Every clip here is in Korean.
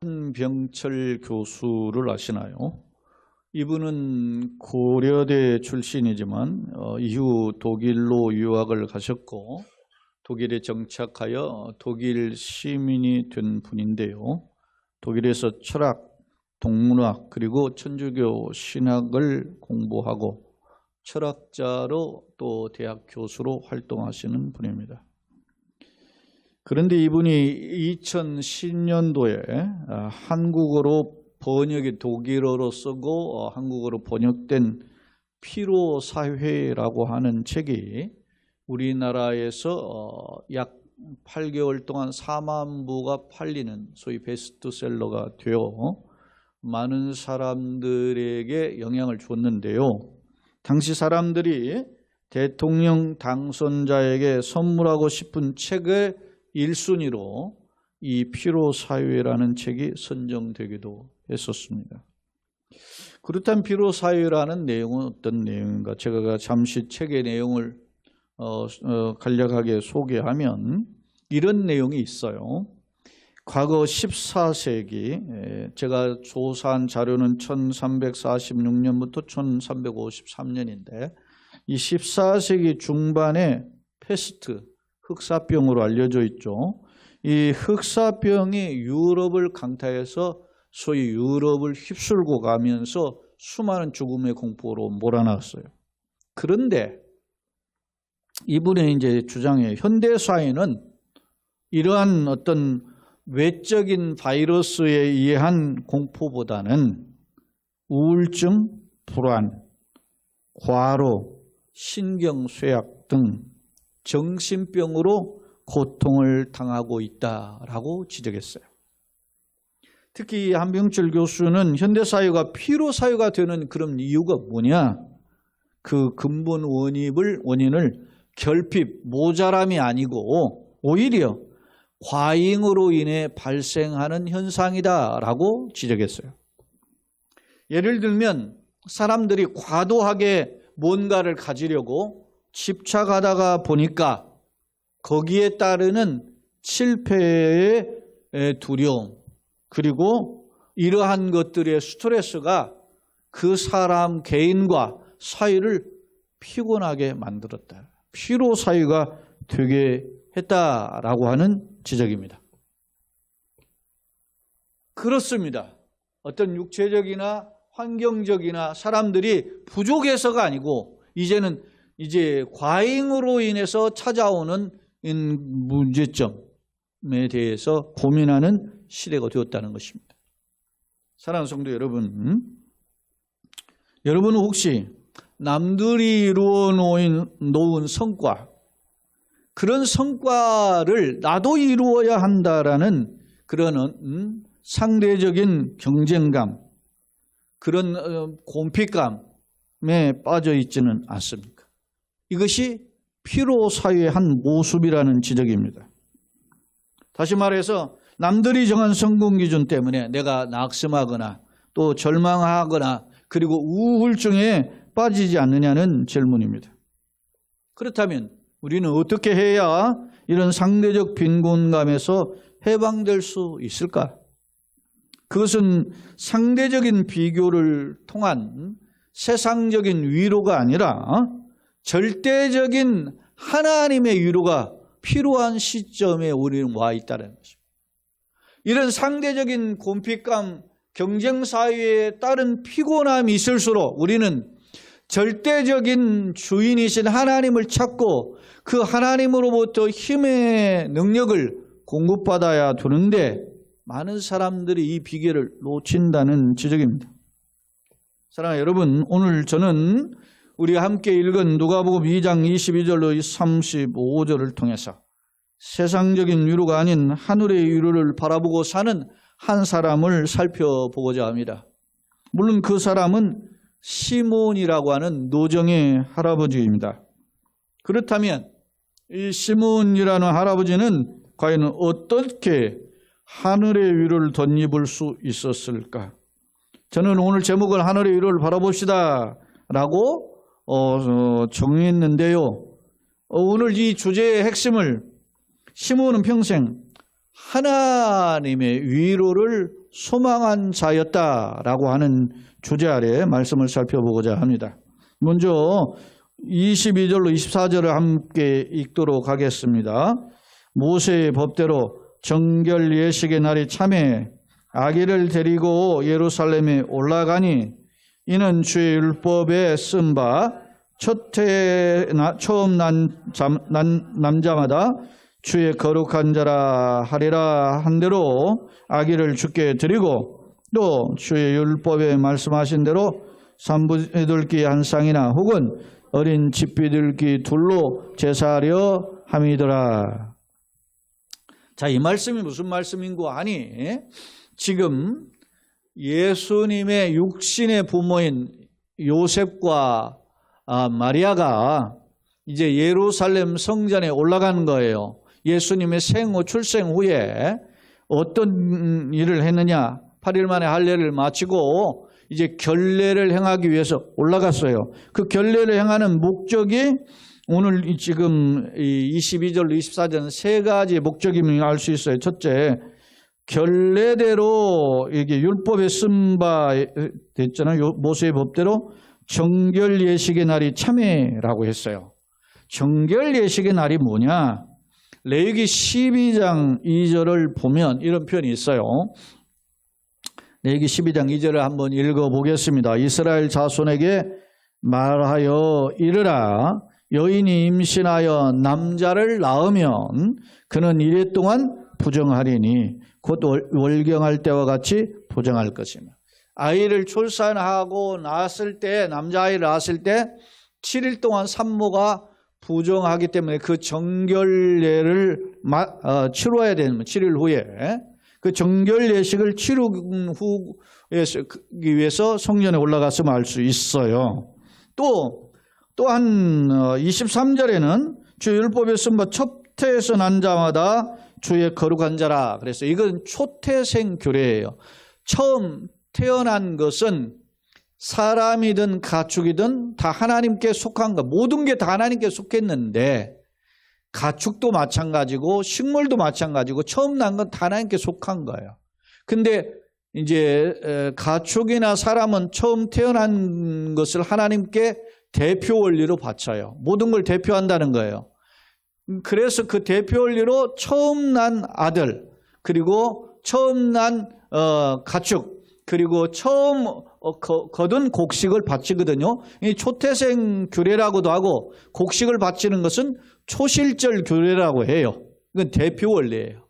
한병철 교수를 아시나요? 이분은 고려대 출신이지만 이후 독일로 유학을 가셨고 독일에 정착하여 독일 시민이 된 분인데요. 독일에서 철학, 동문학 그리고 천주교 신학을 공부하고 철학자로 또 대학 교수로 활동하시는 분입니다. 그런데 이분이 2010년도에 한국어로 번역이 독일어로 쓰고 한국어로 번역된 피로사회라고 하는 책이 우리나라에서 약 8개월 동안 4만 부가 팔리는 소위 베스트셀러가 되어 많은 사람들에게 영향을 줬는데요. 당시 사람들이 대통령 당선자에게 선물하고 싶은 책의 1순위로 이 피로사회라는 책이 선정되기도 했었습니다. 그렇다면 피로사회라는 내용은 어떤 내용인가? 제가 잠시 책의 내용을 간략하게 소개하면 이런 내용이 있어요. 과거 14세기, 제가 조사한 자료는 1346년부터 1353년인데 이 14세기 중반에 패스트, 흑사병으로 알려져 있죠. 이 흑사병이 유럽을 강타해서 소위 유럽을 휩쓸고 가면서 수많은 죽음의 공포로 몰아넣었어요. 그런데 이분의 이제 주장에 현대 사회는 이러한 어떤 외적인 바이러스에 의한 공포보다는 우울증, 불안, 과로, 신경쇠약 등 정신병으로 고통을 당하고 있다라고 지적했어요. 특히 한병철 교수는 현대사회가 피로사회가 되는 그런 이유가 뭐냐? 그 근본 원인을 결핍, 모자람이 아니고 오히려 과잉으로 인해 발생하는 현상이다라고 지적했어요. 예를 들면 사람들이 과도하게 뭔가를 가지려고 집착하다가 보니까 거기에 따르는 실패의 두려움 그리고 이러한 것들의 스트레스가 그 사람 개인과 사회를 피곤하게 만들었다. 피로사회가 되게 했다라고 하는 지적입니다. 그렇습니다. 어떤 육체적이나 환경적이나 사람들이 부족해서가 아니고 이제는 과잉으로 인해서 찾아오는 문제점에 대해서 고민하는 시대가 되었다는 것입니다. 사랑하는 성도 여러분, 여러분은 혹시 남들이 이루어 놓은 성과, 그런 성과를 나도 이루어야 한다라는 그런 상대적인 경쟁감, 그런 곤핍감에 빠져 있지는 않습니까? 이것이 피로사회의 한 모습이라는 지적입니다. 다시 말해서 남들이 정한 성공 기준 때문에 내가 낙심하거나 또 절망하거나 그리고 우울증에 빠지지 않느냐는 질문입니다. 그렇다면 우리는 어떻게 해야 이런 상대적 빈곤감에서 해방될 수 있을까? 그것은 상대적인 비교를 통한 세상적인 위로가 아니라 절대적인 하나님의 위로가 필요한 시점에 우리는 와 있다는 것입니다. 이런 상대적인 곤핍감, 경쟁사회에 따른 피곤함이 있을수록 우리는 절대적인 주인이신 하나님을 찾고 그 하나님으로부터 힘의 능력을 공급받아야 되는데 많은 사람들이 이 비결을 놓친다는 지적입니다. 사랑하는 여러분, 오늘 저는 우리가 함께 읽은 누가복음 2장 22절로 35절을 통해서 세상적인 위로가 아닌 하늘의 위로를 바라보고 사는 한 사람을 살펴보고자 합니다. 물론 그 사람은 시몬이라고 하는 노정의 할아버지입니다. 그렇다면 이 시몬이라는 할아버지는 과연 어떻게 하늘의 위로를 덧입을 수 있었을까? 저는 오늘 제목을 하늘의 위로를 바라봅시다 라고 정했는데요. 오늘 이 주제의 핵심을 시몬은 평생 하나님의 위로를 소망한 자였다라고 하는 주제 아래 말씀을 살펴보고자 합니다. 먼저 22절로 24절을 함께 읽도록 하겠습니다. 모세의 법대로 정결 예식의 날이 참에 아기를 데리고 예루살렘에 올라가니 이는 주의 율법에 쓴 바 처음 난 남자마다 주의 거룩한 자라 하리라 한 대로 아기를 주께 드리고 또 주의 율법에 말씀하신 대로 산부들기 한 쌍이나 혹은 어린 집비들기 둘로 제사하려 함이더라. 자, 이 말씀이 무슨 말씀인고 하니 지금 예수님의 육신의 부모인 요셉과 마리아가 이제 예루살렘 성전에 올라가는 거예요. 예수님의 생후 출생 후에 어떤 일을 했느냐? 8일 만에 할례를 마치고 이제 결례를 행하기 위해서 올라갔어요. 그 결례를 행하는 목적이 오늘 지금 22절, 24절은 세 가지 목적임을 알 수 있어요. 첫째, 결례대로 이게 율법에 쓴 바 됐잖아요. 모세의 법대로 정결 예식의 날이 참회라고 했어요. 정결 예식의 날이 뭐냐? 레위기 12장 2절을 보면 이런 표현이 있어요. 레위기 12장 2절을 한번 읽어보겠습니다. 이스라엘 자손에게 말하여 이르라. 여인이 임신하여 남자를 낳으면 그는 이래 동안 부정하리니 곧 월경할 때와 같이 부정할 것이며 아이를 출산하고 낳았을 때 남자아이를 낳았을 때 7일 동안 산모가 부정하기 때문에 그 정결례를 치러야 되는 7일 후에 그 정결 예식을 치르기 위해서 성전에 올라갔으면 알 수 있어요. 또한 23절에는 주 율법에 쓴 바 첩태에서 난 자마다 주의 거룩한 자라. 그래서 이건 초태생 규례예요. 처음 태어난 것은 사람이든 가축이든 다 하나님께 속한 것, 모든 게 다 하나님께 속했는데 가축도 마찬가지고 식물도 마찬가지고 처음 난 건 다 하나님께 속한 거예요. 근데 이제 가축이나 사람은 처음 태어난 것을 하나님께 대표 원리로 바쳐요. 모든 걸 대표한다는 거예요. 그래서 그 대표 원리로 처음 난 아들, 그리고 처음 난 가축, 그리고 처음 거둔 곡식을 바치거든요. 이 초태생 규례라고도 하고 곡식을 바치는 것은 초실절 규례라고 해요. 이건 대표 원리예요.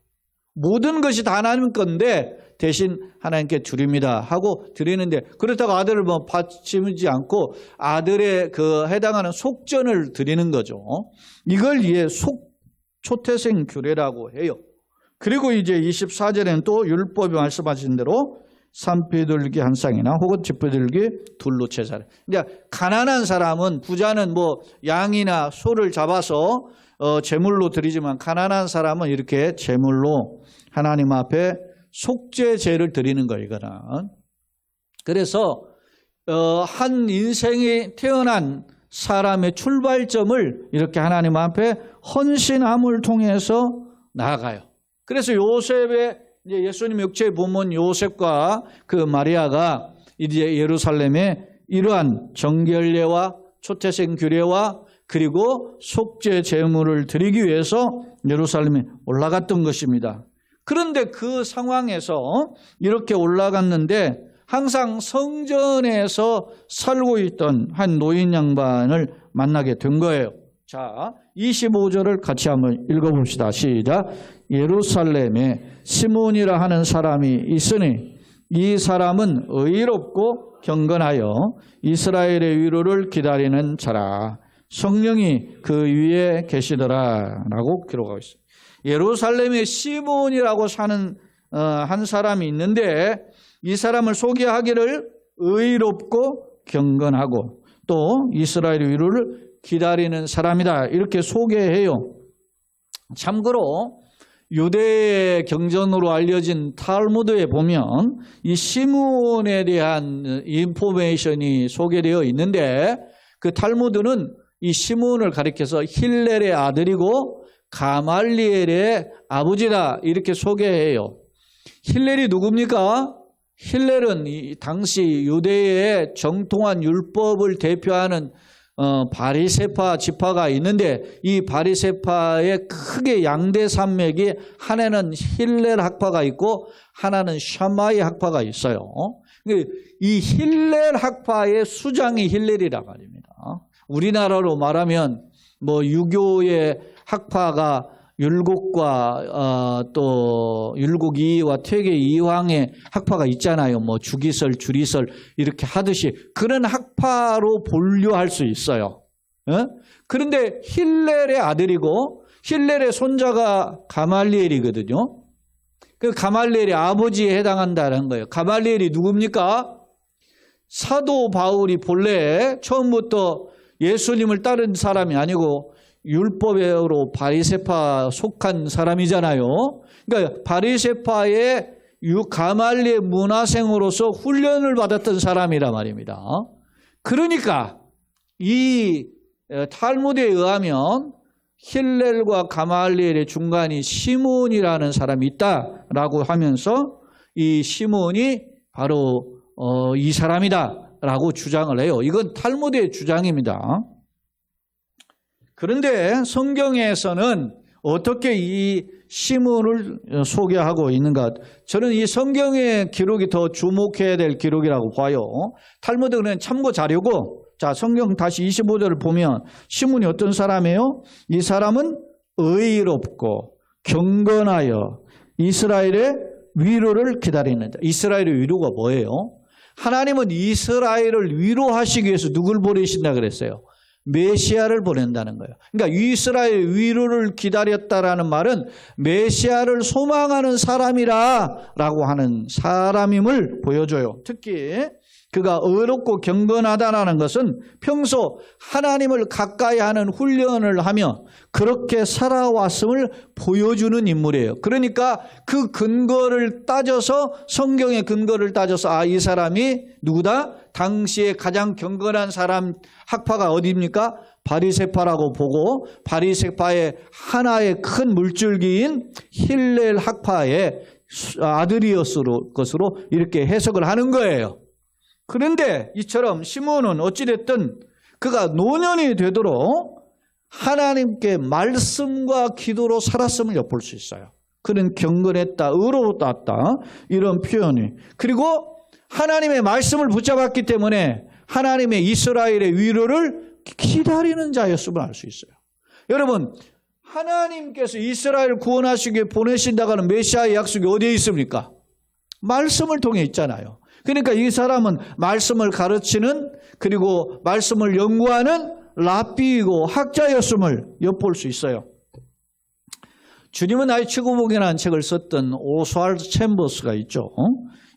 모든 것이 다 하나님 건데 대신 하나님께 드립니다 하고 드리는데 그렇다고 아들을 바치지 않고 아들의 그 해당하는 속전을 드리는 거죠. 이걸 초태생 규례라고 해요. 그리고 이제 24절에는 또 율법이 말씀하신 대로 산비둘기 한 쌍이나 혹은 집비둘기 둘로 제사를. 그러니까 가난한 사람은 부자는 양이나 소를 잡아서 제물로 드리지만 가난한 사람은 이렇게 제물로 하나님 앞에 속죄제를 드리는 거예요. 이거는. 그래서 한 인생이 태어난 사람의 출발점을 이렇게 하나님 앞에 헌신함을 통해서 나아가요. 그래서 요셉의 이제 예수님 육체의 부모인 요셉과 그 마리아가 이제 예루살렘에 이러한 정결례와 초태생 규례와 그리고 속죄 제물을 드리기 위해서 예루살렘에 올라갔던 것입니다. 그런데 그 상황에서 이렇게 올라갔는데 항상 성전에서 살고 있던 한 노인 양반을 만나게 된 거예요. 자, 25절을 같이 한번 읽어봅시다. 시작. 예루살렘에 시몬이라 하는 사람이 있으니 이 사람은 의롭고 경건하여 이스라엘의 위로를 기다리는 자라. 성령이 그 위에 계시더라 라고 기록하고 있습니다. 예루살렘에 시몬이라고 사는 한 사람이 있는데 이 사람을 소개하기를 의롭고 경건하고 또 이스라엘의 위로를 기다리는 사람이다 이렇게 소개해요. 참고로 유대의 경전으로 알려진 탈무드에 보면 이 시몬에 대한 인포메이션이 소개되어 있는데 그 탈무드는 이 시몬을 가리켜서 힐렐의 아들이고 가말리엘의 아버지다 이렇게 소개해요. 힐렐이 누굽니까? 힐렐은 이 당시 유대의 정통한 율법을 대표하는 바리새파 지파가 있는데 이 바리새파의 크게 양대 산맥이 하나는 힐렐 학파가 있고 하나는 샤마이 학파가 있어요. 이 힐렐 학파의 수장이 힐렐이라 말입니다. 우리나라로 말하면 뭐 유교의 학파가 율곡과 또 율곡 이의와 퇴계 이황의 학파가 있잖아요. 뭐 주기설, 주리설 이렇게 하듯이 그런 학파로 분류할 수 있어요. 그런데 힐렐의 아들이고 힐렐의 손자가 가말리엘이거든요. 그 가말리엘의 아버지에 해당한다는 거예요. 가말리엘이 누굽니까? 사도 바울이 본래 처음부터 예수님을 따른 사람이 아니고 율법으로 바리새파 속한 사람이잖아요. 그러니까 바리새파의 가말리엘 문화생으로서 훈련을 받았던 사람이란 말입니다. 그러니까 이 탈무드에 의하면 힐렐과 가말리엘의 중간이 시몬이라는 사람이 있다라고 하면서 이 시몬이 바로 이 사람이다라고 주장을 해요. 이건 탈무드의 주장입니다. 그런데 성경에서는 어떻게 이 시몬을 소개하고 있는가? 저는 이 성경의 기록이 더 주목해야 될 기록이라고 봐요. 탈무드는 참고 자료고, 자, 성경 다시 25절을 보면 시몬이 어떤 사람이에요? 이 사람은 의롭고 경건하여 이스라엘의 위로를 기다리는 자. 이스라엘의 위로가 뭐예요? 하나님은 이스라엘을 위로하시기 위해서 누굴 보내신다 그랬어요? 메시아를 보낸다는 거예요. 그러니까 이스라엘 위로를 기다렸다라는 말은 메시아를 소망하는 사람이라고 하는 사람임을 보여줘요. 특히 그가 의롭고 경건하다는 것은 평소 하나님을 가까이 하는 훈련을 하며 그렇게 살아왔음을 보여주는 인물이에요. 그러니까 그 근거를 따져서 성경의 근거를 따져서 이 사람이 누구다? 당시에 가장 경건한 사람 학파가 어디입니까? 바리새파라고 보고 바리새파의 하나의 큰 물줄기인 힐렐 학파의 아들이었을 것으로 이렇게 해석을 하는 거예요. 그런데 이처럼 시몬은 어찌됐든 그가 노년이 되도록 하나님께 말씀과 기도로 살았음을 엿볼 수 있어요. 그는 경건했다, 의로웠다 이런 표현이. 그리고 하나님의 말씀을 붙잡았기 때문에 하나님의 이스라엘의 위로를 기다리는 자였음을 알 수 있어요. 여러분, 하나님께서 이스라엘을 구원하시기 위해 보내신다고 하는 메시아의 약속이 어디에 있습니까? 말씀을 통해 있잖아요. 그러니까 이 사람은 말씀을 가르치는 그리고 말씀을 연구하는 랍비이고 학자였음을 엿볼 수 있어요. 주님은 나의 최고봉이라는 책을 썼던 오스왈드 챔버스가 있죠.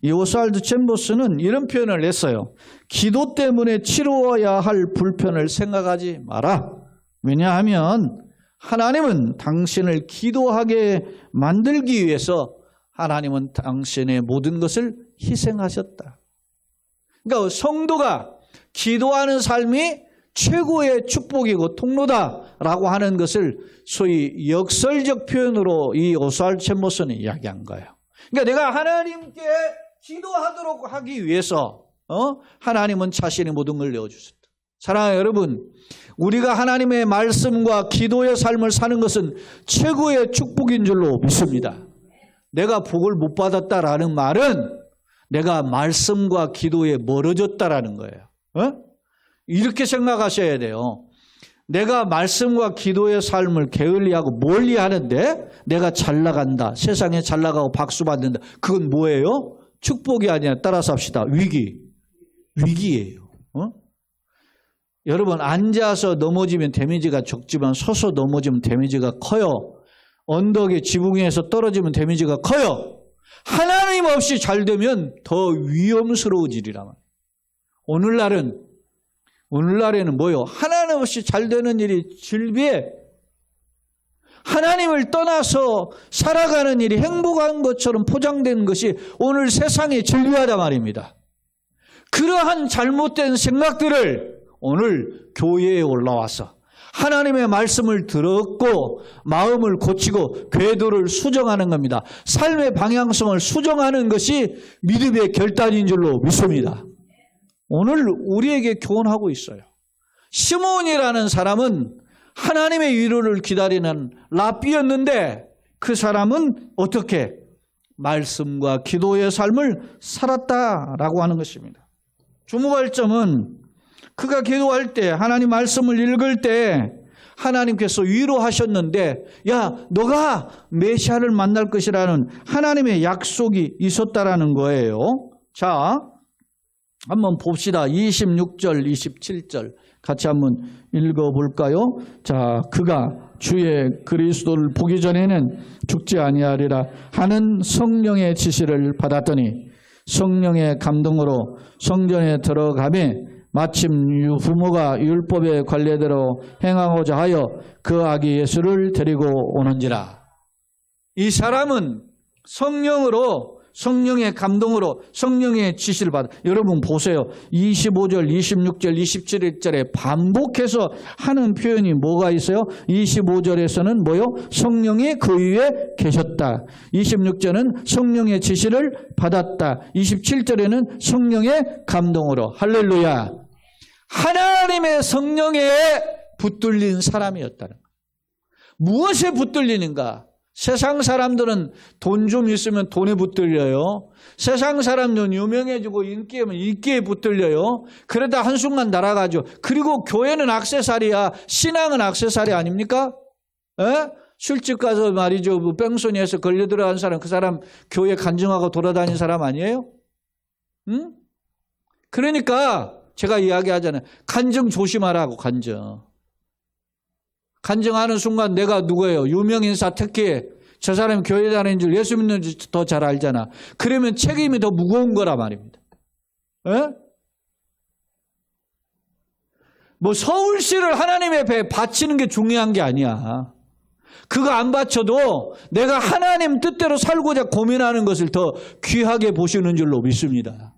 이 오스왈드 챔버스는 이런 표현을 냈어요. 기도 때문에 치루어야 할 불편을 생각하지 마라. 왜냐하면 하나님은 당신을 기도하게 만들기 위해서 하나님은 당신의 모든 것을 희생하셨다. 그러니까 성도가 기도하는 삶이 최고의 축복이고 통로다라고 하는 것을 소위 역설적 표현으로 이 오스왈드 챔버스는 이야기한 거예요. 그러니까 내가 하나님께 기도하도록 하기 위해서 하나님은 자신의 모든 걸 내어주셨다. 사랑하는 여러분, 우리가 하나님의 말씀과 기도의 삶을 사는 것은 최고의 축복인 줄로 믿습니다. 내가 복을 못 받았다라는 말은 내가 말씀과 기도에 멀어졌다라는 거예요. 이렇게 생각하셔야 돼요. 내가 말씀과 기도의 삶을 게을리하고 멀리하는데 내가 잘 나간다, 세상에 잘 나가고 박수 받는다. 그건 뭐예요? 축복이 아니라 따라서 합시다. 위기예요. 여러분, 앉아서 넘어지면 데미지가 적지만 서서 넘어지면 데미지가 커요. 언덕에 지붕 위에서 떨어지면 데미지가 커요. 하나님 없이 잘 되면 더 위험스러워지리라. 오늘날에는 뭐요? 하나님 없이 잘 되는 일이 질비해. 하나님을 떠나서 살아가는 일이 행복한 것처럼 포장된 것이 오늘 세상에 질비하단 말입니다. 그러한 잘못된 생각들을 오늘 교회에 올라와서 하나님의 말씀을 들었고 마음을 고치고 궤도를 수정하는 겁니다. 삶의 방향성을 수정하는 것이 믿음의 결단인 줄로 믿습니다. 오늘 우리에게 교훈하고 있어요. 시몬이라는 사람은 하나님의 위로를 기다리는 랍비였는데 그 사람은 어떻게 말씀과 기도의 삶을 살았다라고 하는 것입니다. 주목할 점은 그가 기도할 때 하나님 말씀을 읽을 때 하나님께서 위로하셨는데 야 너가 메시아를 만날 것이라는 하나님의 약속이 있었다라는 거예요. 자 한번 봅시다. 26절 27절 같이 한번 읽어볼까요? 자 그가 주의 그리스도를 보기 전에는 죽지 아니하리라 하는 성령의 지시를 받았더니 성령의 감동으로 성전에 들어가매 마침 부모가 율법의 관례대로 행하고자 하여 그 아기 예수를 데리고 오는지라. 이 사람은 성령으로 성령의 감동으로 성령의 지시를 받아. 여러분 보세요. 25절, 26절, 27절에 반복해서 하는 표현이 뭐가 있어요? 25절에서는 뭐요? 성령이 그 위에 계셨다. 26절은 성령의 지시를 받았다. 27절에는 성령의 감동으로. 할렐루야. 하나님의 성령에 붙들린 사람이었다는 거예요. 무엇에 붙들리는가? 세상 사람들은 돈 좀 있으면 돈에 붙들려요. 세상 사람들은 유명해지고 인기하면 인기에 붙들려요. 그러다 한순간 날아가죠. 그리고 교회는 액세서리야. 신앙은 액세서리 아닙니까? 에? 술집 가서 말이죠. 뺑소니에서 걸려 들어간 사람, 그 사람 교회 간증하고 돌아다닌 사람 아니에요? 응? 그러니까 제가 이야기하잖아요. 간증 조심하라고, 간증. 간증하는 순간 내가 누구예요? 유명인사 특히 저 사람이 교회 다니는 줄 예수 믿는 줄 더 잘 알잖아. 그러면 책임이 더 무거운 거라 말입니다. 에? 뭐 서울시를 하나님 앞에 바치는 게 중요한 게 아니야. 그거 안 바쳐도 내가 하나님 뜻대로 살고자 고민하는 것을 더 귀하게 보시는 줄로 믿습니다.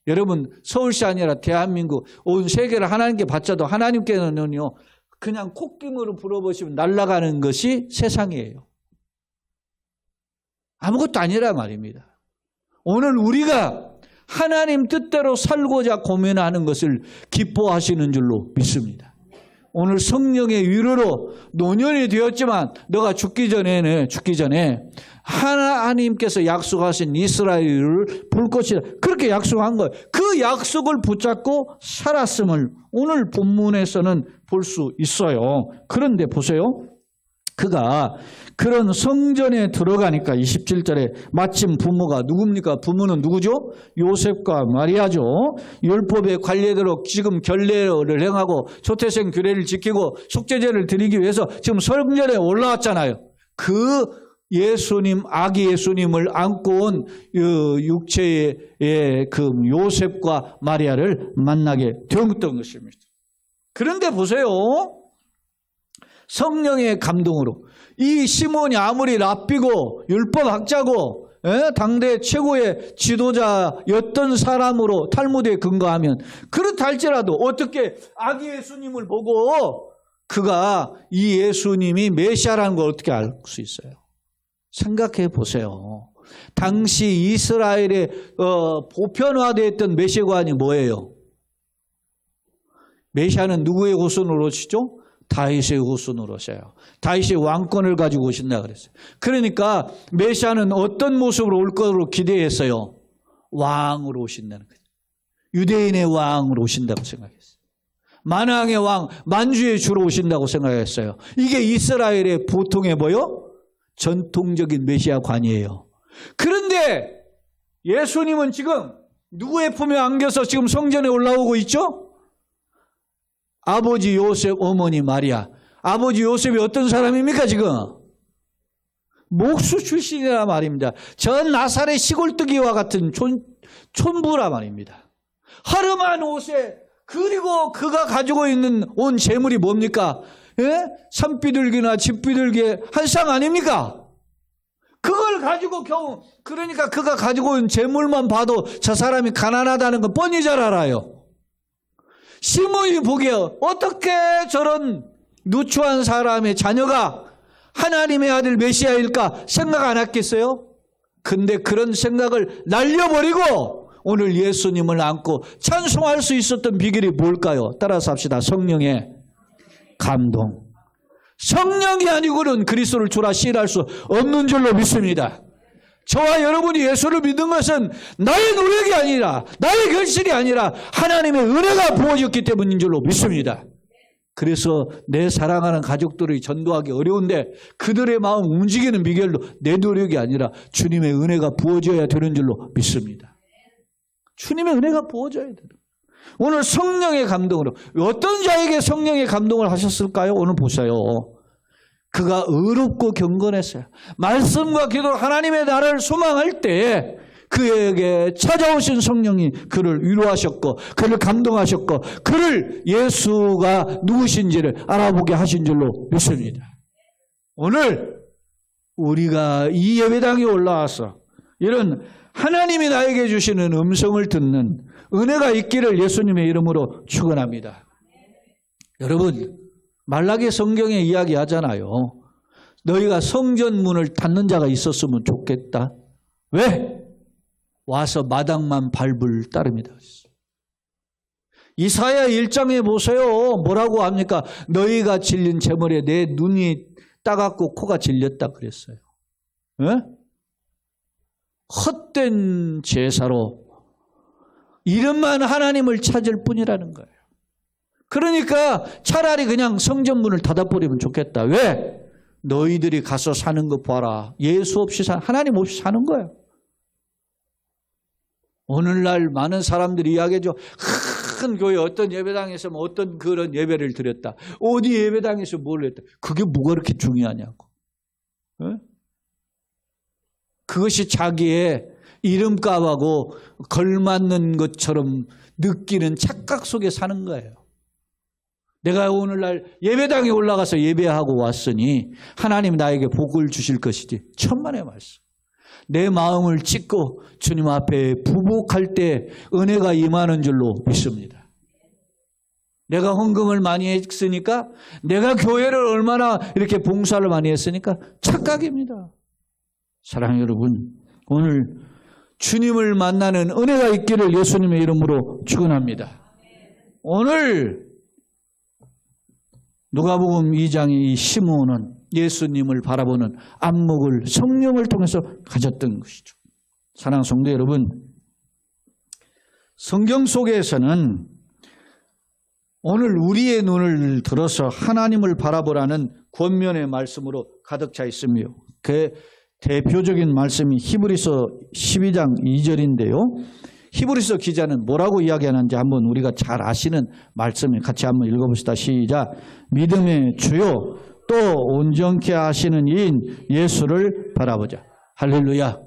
여러분 서울시 아니라 대한민국 온 세계를 하나님께 바쳐도 하나님께는요 그냥 콧김으로 불어보시면 날아가는 것이 세상이에요. 아무것도 아니라 말입니다. 오늘 우리가 하나님 뜻대로 살고자 고민하는 것을 기뻐하시는 줄로 믿습니다. 오늘 성령의 위로로 노년이 되었지만 너가 죽기 전에 하나님께서 약속하신 이스라엘을 볼 것이다. 그렇게 약속한 거예요. 그 약속을 붙잡고 살았음을 오늘 본문에서는 볼 수 있어요. 그런데 보세요. 그가 그런 성전에 들어가니까 27절에 마침 부모가 누굽니까? 부모는 누구죠? 요셉과 마리아죠. 율법의 관례대로 지금 결례를 행하고 초태생 규례를 지키고 속죄제를 드리기 위해서 지금 성전에 올라왔잖아요. 그 예수님, 아기 예수님을 안고 온 육체의 그 요셉과 마리아를 만나게 되었던 것입니다. 그런데 보세요. 성령의 감동으로 이 시몬이 아무리 랍비고 율법학자고 당대 최고의 지도자였던 사람으로 탈무드에 근거하면 그렇다 할지라도 어떻게 아기 예수님을 보고 그가 이 예수님이 메시아라는 걸 어떻게 알 수 있어요? 생각해 보세요. 당시 이스라엘에 보편화되었던 메시아관이 뭐예요? 메시아는 누구의 후손으로 오시죠? 다윗의 후손으로 오셔요. 다윗이 왕권을 가지고 오신다 그랬어요. 그러니까 메시아는 어떤 모습으로 올 것으로 기대했어요? 왕으로 오신다는 거죠. 유대인의 왕으로 오신다고 생각했어요. 만왕의 왕, 만주의 주로 오신다고 생각했어요. 이게 이스라엘의 보통의 뭐요? 전통적인 메시아관이에요. 그런데 예수님은 지금 누구의 품에 안겨서 지금 성전에 올라오고 있죠? 아버지 요셉, 어머니 마리아. 아버지 요셉이 어떤 사람입니까 지금? 목수 출신이라 말입니다. 전 나사렛 시골뜨기와 같은 촌부라 말입니다. 허름한 옷에 그리고 그가 가지고 있는 온 재물이 뭡니까? 예? 산비둘기나 집비둘기의 한 쌍 아닙니까? 그걸 가지고 겨우 그러니까 그가 가지고 있는 재물만 봐도 저 사람이 가난하다는 건 뻔히 잘 알아요. 시몬이 보기에 어떻게 저런 누추한 사람의 자녀가 하나님의 아들 메시아일까 생각 안 했겠어요? 근데 그런 생각을 날려버리고 오늘 예수님을 안고 찬송할 수 있었던 비결이 뭘까요? 따라서 합시다. 성령의 감동. 성령이 아니고는 그리스도를 주라 시인할 수 없는 줄로 믿습니다. 저와 여러분이 예수를 믿는 것은 나의 노력이 아니라, 나의 결실이 아니라 하나님의 은혜가 부어졌기 때문인 줄로 믿습니다. 그래서 내 사랑하는 가족들이 전도하기 어려운데 그들의 마음 움직이는 비결도 내 노력이 아니라 주님의 은혜가 부어져야 되는 줄로 믿습니다. 주님의 은혜가 부어져야 돼요. 오늘 성령의 감동으로 어떤 자에게 성령의 감동을 하셨을까요? 오늘 보세요. 그가 의롭고 경건했어요. 말씀과 기도로 하나님의 나라를 소망할 때 그에게 찾아오신 성령이 그를 위로하셨고 그를 감동하셨고 그를 예수가 누구신지를 알아보게 하신 줄로 믿습니다. 오늘 우리가 이 예배당에 올라와서 이런 하나님이 나에게 주시는 음성을 듣는 은혜가 있기를 예수님의 이름으로 축원합니다. 여러분, 말라기 성경에 이야기하잖아요. 너희가 성전 문을 닫는 자가 있었으면 좋겠다. 왜? 와서 마당만 밟을 따름이다. 이사야 1장에 보세요. 뭐라고 합니까? 너희가 질린 제물에 내 눈이 따갑고 코가 질렸다 그랬어요. 에? 헛된 제사로 이름만 하나님을 찾을 뿐이라는 거예요. 그러니까 차라리 그냥 성전문을 닫아버리면 좋겠다. 왜? 너희들이 가서 사는 거 봐라. 예수 없이 하나님 없이 사는 거예요. 오늘날 많은 사람들이 이야기하죠. 큰 교회 어떤 예배당에서 어떤 그런 예배를 드렸다. 어디 예배당에서 뭘 했다. 그게 뭐가 그렇게 중요하냐고. 에? 그것이 자기의 이름값하고 걸맞는 것처럼 느끼는 착각 속에 사는 거예요. 내가 오늘날 예배당에 올라가서 예배하고 왔으니 하나님 나에게 복을 주실 것이지. 천만의 말씀. 내 마음을 찢고 주님 앞에 부복할 때 은혜가 임하는 줄로 믿습니다. 내가 헌금을 많이 했으니까, 내가 교회를 얼마나 이렇게 봉사를 많이 했으니까 착각입니다. 사랑하는 여러분, 오늘 주님을 만나는 은혜가 있기를 예수님의 이름으로 축원합니다. 오늘 누가복음 2장의 시므온은 예수님을 바라보는 안목을 성령을 통해서 가졌던 것이죠. 사랑하는 성도 여러분, 성경 속에서는 오늘 우리의 눈을 들어서 하나님을 바라보라는 권면의 말씀으로 가득 차 있으며 그 대표적인 말씀이 히브리서 12장 2절인데요. 히브리서 기자는 뭐라고 이야기하는지 한번 우리가 잘 아시는 말씀을 같이 한번 읽어봅시다. 시작. 믿음의 주요 또 온전케 하시는 이인 예수를 바라보자. 할렐루야.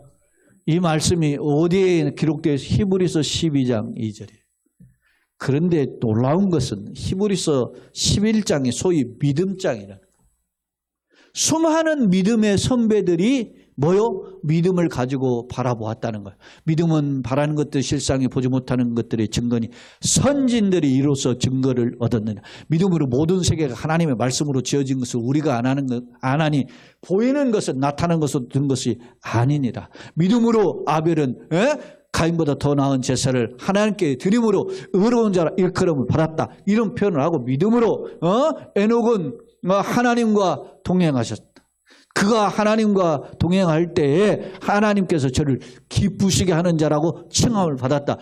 이 말씀이 어디에 기록되어 있어요? 히브리서 12장 2절이에요. 그런데 놀라운 것은 히브리서 11장이 소위 믿음장이라는 거예요. 수많은 믿음의 선배들이 뭐요? 믿음을 가지고 바라보았다는 거예요. 믿음은 바라는 것들 실상에 보지 못하는 것들의 증거니 선진들이 이로써 증거를 얻었느냐. 믿음으로 모든 세계가 하나님의 말씀으로 지어진 것을 우리가 안 하니 보이는 것은 나타나는 것은 든 것이 아니니라. 믿음으로 아벨은 가인보다 더 나은 제사를 하나님께 드림으로 의로운 자라 일컬음을 받았다. 이런 표현을 하고 믿음으로 에녹은 하나님과 동행하셨다. 그가 하나님과 동행할 때에 하나님께서 저를 기쁘시게 하는 자라고 칭함을 받았다.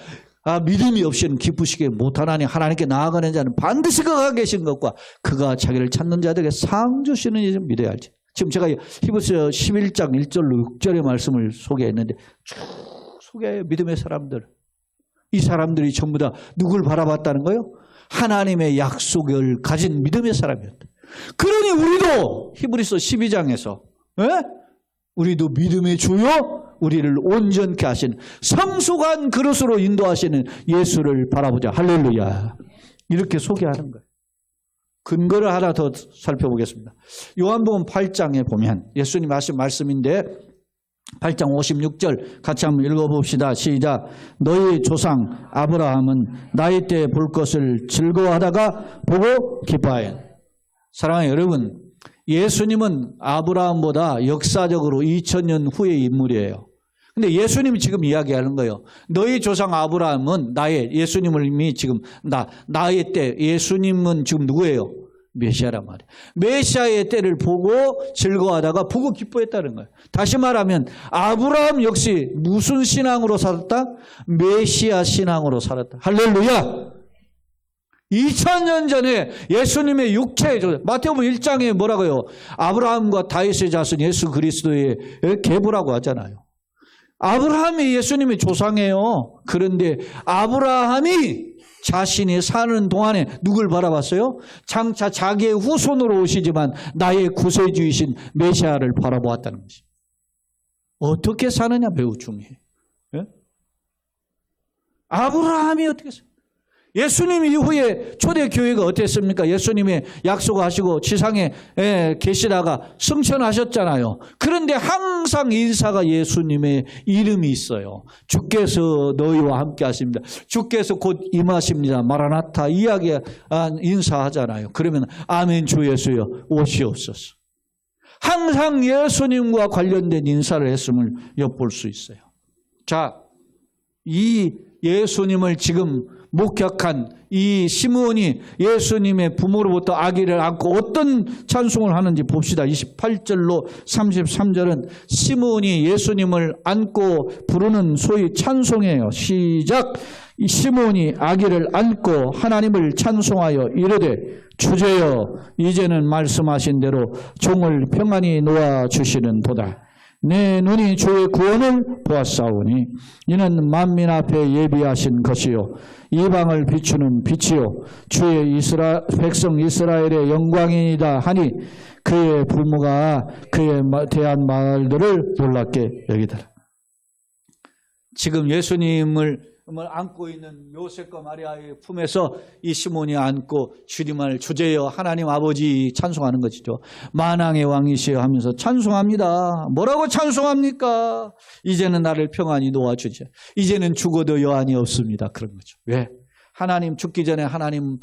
믿음이 없이는 기쁘시게 못하나니 하나님께 나아가는 자는 반드시 그가 계신 것과 그가 자기를 찾는 자들에게 상 주시는 이 좀 믿어야 할지. 지금 제가 히브리서 11장 1절로 6절의 말씀을 소개했는데 쭉 소개해요. 믿음의 사람들. 이 사람들이 전부 다 누굴 바라봤다는 거예요? 하나님의 약속을 가진 믿음의 사람이었다. 그러니 우리도 히브리서 12장에서 우리도 믿음의 주요 우리를 온전케 하시는 성숙한 그릇으로 인도하시는 예수를 바라보자. 할렐루야. 이렇게 소개하는 거예요. 근거를 하나 더 살펴보겠습니다. 요한복음 8장에 보면 예수님 하신 말씀인데 8장 56절 같이 한번 읽어봅시다. 시작. 너희 조상 아브라함은 나이 때 볼 것을 즐거워하다가 보고 기뻐하였. 사랑하는 여러분, 예수님은 아브라함보다 역사적으로 2000년 후의 인물이에요. 근데 예수님이 지금 이야기하는 거예요. 너희 조상 아브라함은 예수님을 이미 지금 나의 때, 예수님은 지금 누구예요? 메시아란 말이에요. 메시아의 때를 보고 즐거워하다가 보고 기뻐했다는 거예요. 다시 말하면 아브라함 역시 무슨 신앙으로 살았다? 메시아 신앙으로 살았다. 할렐루야! 2000년 전에 예수님의 육체의 마태복음 1장에 뭐라고요? 아브라함과 다윗의 자손 예수 그리스도의 계보라고 하잖아요. 아브라함이 예수님의 조상이에요. 그런데 아브라함이 자신이 사는 동안에 누굴 바라봤어요? 장차 자기의 후손으로 오시지만 나의 구세주이신 메시아를 바라보았다는 것입니다. 어떻게 사느냐 매우 중요해요. 예? 아브라함이 어떻게 했어요? 예수님 이후에 초대교회가 어땠습니까? 예수님이 약속하시고 지상에 계시다가 승천하셨잖아요. 그런데 항상 인사가 예수님의 이름이 있어요. 주께서 너희와 함께 하십니다. 주께서 곧 임하십니다. 마라나타 이야기 인사하잖아요. 그러면 아멘 주 예수여 오시옵소서. 항상 예수님과 관련된 인사를 했음을 엿볼 수 있어요. 자, 이 예수님을 지금 목격한 이 시므온이 예수님의 부모로부터 아기를 안고 어떤 찬송을 하는지 봅시다. 28절로 33절은 시므온이 예수님을 안고 부르는 소위 찬송이에요. 시작! 시므온이 아기를 안고 하나님을 찬송하여 이르되 주제여 이제는 말씀하신 대로 종을 평안히 놓아주시는 도다. 내 눈이 주의 구원을 보았사오니 이는 만민 앞에 예비하신 것이요 이방을 비추는 빛이요 주의 백성 이스라엘의 영광이다 하니 그의 부모가 그에 대한 말들을 놀랍게 여기더라. 지금 예수님을 안고 있는 요셉과 마리아의 품에서 이 시몬이 안고 주님을 주제여 하나님 아버지 찬송하는 것이죠. 만왕의 왕이시여 하면서 찬송합니다. 뭐라고 찬송합니까? 이제는 나를 평안히 놓아주지. 이제는 죽어도 여한이 없습니다. 그런 거죠. 왜? 하나님 죽기 전에 하나님이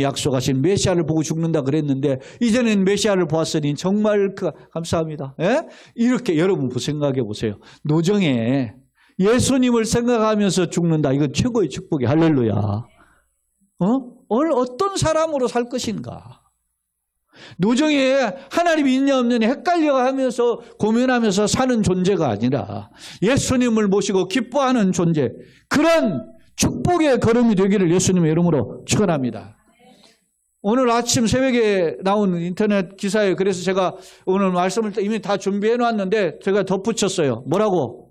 약속하신 메시아를 보고 죽는다 그랬는데 이제는 메시아를 보았으니 정말 감사합니다. 예? 이렇게 여러분 생각해 보세요. 노정에 예수님을 생각하면서 죽는다. 이건 최고의 축복이 할렐루야. 어떤 사람으로 살 것인가. 노정에 하나님이 있냐 없느냐 헷갈려 하면서 고민하면서 사는 존재가 아니라 예수님을 모시고 기뻐하는 존재. 그런 축복의 걸음이 되기를 예수님의 이름으로 축원합니다. 오늘 아침 새벽에 나온 인터넷 기사에 그래서 제가 오늘 말씀을 이미 다 준비해 놨는데 제가 덧붙였어요. 뭐라고?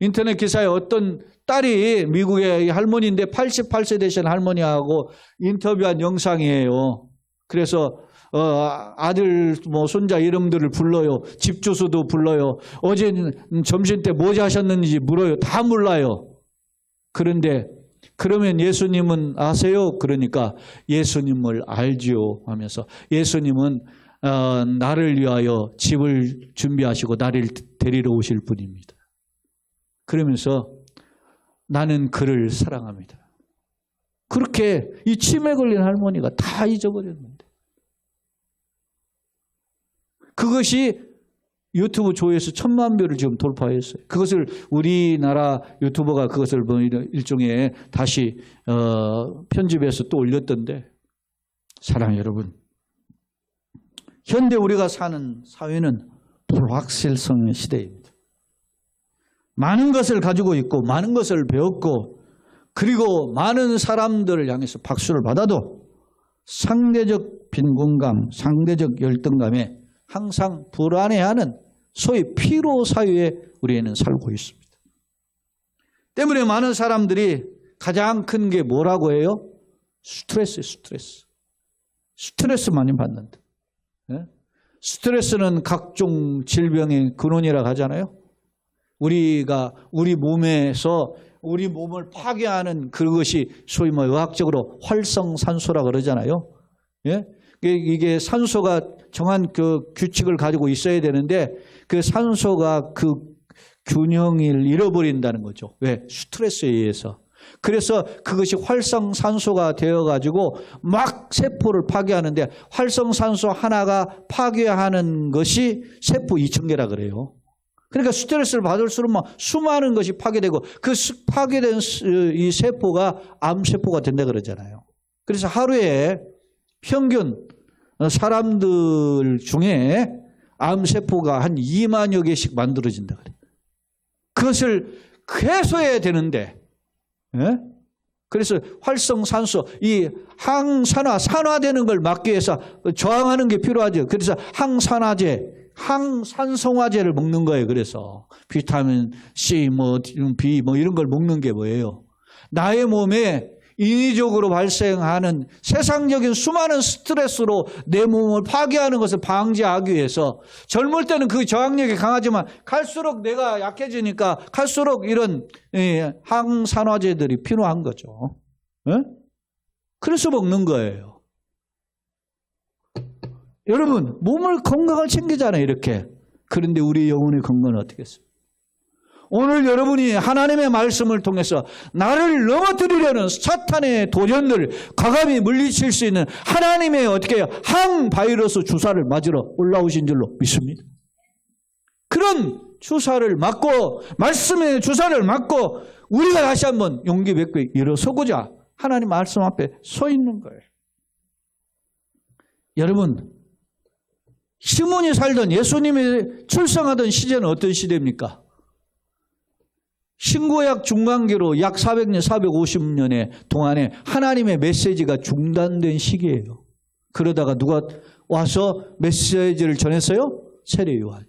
인터넷 기사에 어떤 딸이 미국의 할머니인데 88세 되신 할머니하고 인터뷰한 영상이에요. 그래서 아들 손자 이름들을 불러요. 집 주소도 불러요. 어제 점심 때 뭐 하셨는지 물어요. 다 몰라요. 그런데 그러면 예수님은 아세요? 그러니까 예수님을 알지요 하면서 예수님은 나를 위하여 집을 준비하시고 나를 데리러 오실 분입니다. 그러면서 나는 그를 사랑합니다. 그렇게 이 치매 걸린 할머니가 다 잊어버렸는데 그것이 유튜브 조회수 1000만 뷰를 지금 돌파했어요. 그것을 우리나라 유튜버가 그것을 일종의 다시 편집해서 또 올렸던데 사랑하는 여러분, 현대 우리가 사는 사회는 불확실성의 시대입니다. 많은 것을 가지고 있고 많은 것을 배웠고 그리고 많은 사람들을 향해서 박수를 받아도 상대적 빈곤감, 상대적 열등감에 항상 불안해하는 소위 피로 사회에 우리는 살고 있습니다. 때문에 많은 사람들이 가장 큰 게 뭐라고 해요? 스트레스 많이 받는다. 스트레스는 각종 질병의 근원이라고 하잖아요. 우리가 우리 몸에서 우리 몸을 파괴하는 그것이 소위 의학적으로 활성산소라 그러잖아요. 예? 이게 산소가 정한 그 규칙을 가지고 있어야 되는데 그 산소가 그 균형을 잃어버린다는 거죠. 왜? 스트레스에 의해서. 그래서 그것이 활성산소가 되어가지고 막 세포를 파괴하는데 활성산소 하나가 파괴하는 것이 세포 2,000개라 그래요. 그러니까 스트레스를 받을수록 막 수많은 것이 파괴되고 그 파괴된 이 세포가 암세포가 된다 그러잖아요. 그래서 하루에 평균 사람들 중에 암세포가 한 2만여 개씩 만들어진다 그래요. 그것을 해소해야 되는데, 예? 그래서 활성산소, 이 산화되는 걸 막기 위해서 저항하는 게 필요하죠. 그래서 항산화제, 항산성화제를 먹는 거예요. 그래서 비타민 C, B 이런 걸 먹는 게 뭐예요? 나의 몸에 인위적으로 발생하는 세상적인 수많은 스트레스로 내 몸을 파괴하는 것을 방지하기 위해서 젊을 때는 그 저항력이 강하지만 갈수록 내가 약해지니까 갈수록 이런 항산화제들이 필요한 거죠. 네? 그래서 먹는 거예요. 여러분, 몸을 건강을 챙기잖아요, 이렇게. 그런데 우리 영혼의 건강은 어떻게 했어요? 오늘 여러분이 하나님의 말씀을 통해서 나를 넘어뜨리려는 사탄의 도전을 과감히 물리칠 수 있는 하나님의 어떻게 항바이러스 주사를 맞으러 올라오신 줄로 믿습니다. 그런 주사를 맞고 말씀의 주사를 맞고 우리가 다시 한번 용기 맺고 일어서고자 하나님 말씀 앞에 서 있는 거예요. 여러분, 시몬이 살던 예수님이 출생하던 시대는 어떤 시대입니까? 신구약 중간기로 약 400년, 450년의 동안에 하나님의 메시지가 중단된 시기예요. 그러다가 누가 와서 메시지를 전했어요? 세례 요한이.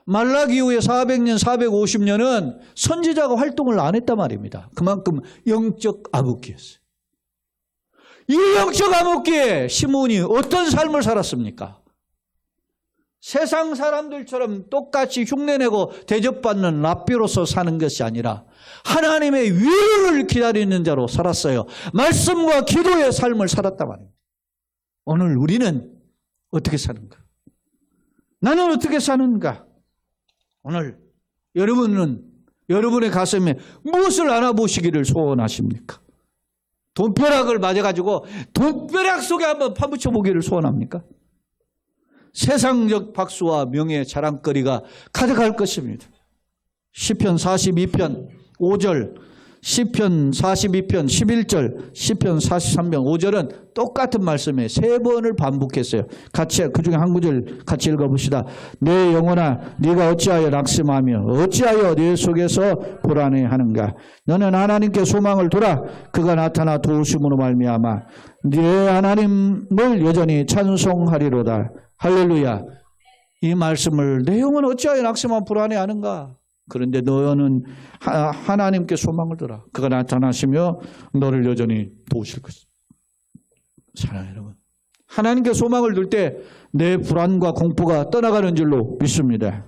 말라기 이후에 400년, 450년은 선지자가 활동을 안 했단 말입니다. 그만큼 영적 암흑기였어요. 이 영적 암흑기에 시몬이 어떤 삶을 살았습니까? 세상 사람들처럼 똑같이 흉내내고 대접받는 랍비로서 사는 것이 아니라 하나님의 위로를 기다리는 자로 살았어요. 말씀과 기도의 삶을 살았단 말입니다. 오늘 우리는 어떻게 사는가? 나는 어떻게 사는가? 오늘 여러분은 여러분의 가슴에 무엇을 안아보시기를 소원하십니까? 돈벼락을 맞아가지고 돈벼락 속에 한번 파묻혀 보기를 소원합니까? 세상적 박수와 명예 자랑거리가 가득할 것입니다. 시편 42편 5절, 시편 42편 11절, 시편 43편 5절은 똑같은 말씀에 3번을 반복했어요. 같이 그 중에 한 구절 같이 읽어봅시다. 내 영혼아 네가 어찌하여 낙심하며 어찌하여 네 속에서 불안해하는가. 너는 하나님께 소망을 두라. 그가 나타나 도우심으로 말미암아 네 하나님을 여전히 찬송하리로다. 할렐루야. 이 말씀을 내 영혼 어찌하여 낙심하며 불안해하는가. 그런데 너는 하나님께 소망을 두라. 그가 나타나시며 너를 여전히 도우실 것이다. 사랑하는 여러분, 하나님께 소망을 둘 때 내 불안과 공포가 떠나가는 줄로 믿습니다.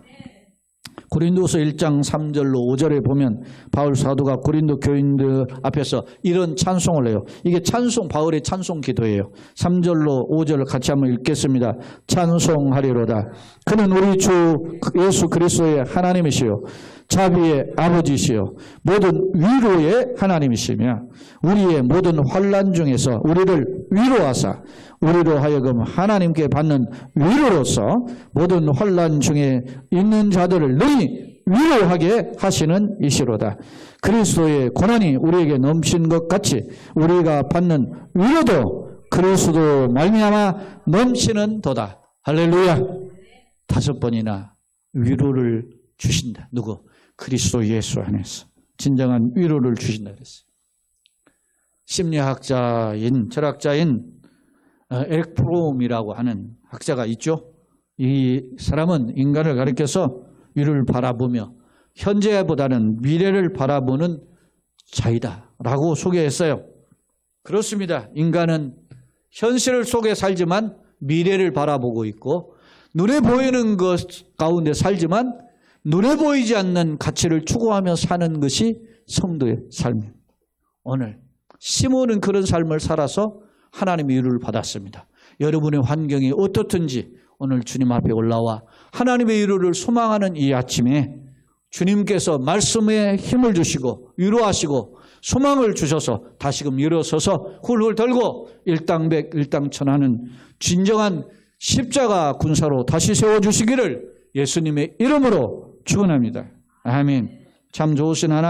고린도서 1장 3절로 5절에 보면 바울 사도가 고린도 교인들 앞에서 이런 찬송을 해요. 이게 찬송, 바울의 찬송 기도예요. 3절로 5절을 같이 한번 읽겠습니다. 찬송하리로다. 그는 우리 주 예수 그리스도의 하나님이시요 자비의 아버지시요 모든 위로의 하나님이시며 우리의 모든 환난 중에서 우리를 위로하사 우리로 하여금 하나님께 받는 위로로서 모든 환난 중에 있는 자들을 능히 위로하게 하시는 이시로다. 그리스도의 고난이 우리에게 넘친 것 같이 우리가 받는 위로도 그리스도 말미암아 넘치는 도다. 할렐루야. 5번이나 위로를 주신다. 누구? 그리스도 예수 안에서 진정한 위로를 주신다 그랬어요. 심리학자인 철학자인 에릭 프롬이라고 하는 학자가 있죠. 이 사람은 인간을 가리켜서 위를 바라보며 현재보다는 미래를 바라보는 자이다라고 소개했어요. 그렇습니다. 인간은 현실 속에 살지만 미래를 바라보고 있고 눈에 보이는 것 가운데 살지만 눈에 보이지 않는 가치를 추구하며 사는 것이 성도의 삶입니다. 오늘 시몬은 그런 삶을 살아서 하나님의 위로를 받았습니다. 여러분의 환경이 어떻든지 오늘 주님 앞에 올라와 하나님의 위로를 소망하는 이 아침에 주님께서 말씀에 힘을 주시고 위로하시고 소망을 주셔서 다시금 일어서서 훌훌 들고 일당백 일당천하는 진정한 십자가 군사로 다시 세워주시기를 예수님의 이름으로 축원합니다. 아멘. 참 좋으신 하나님.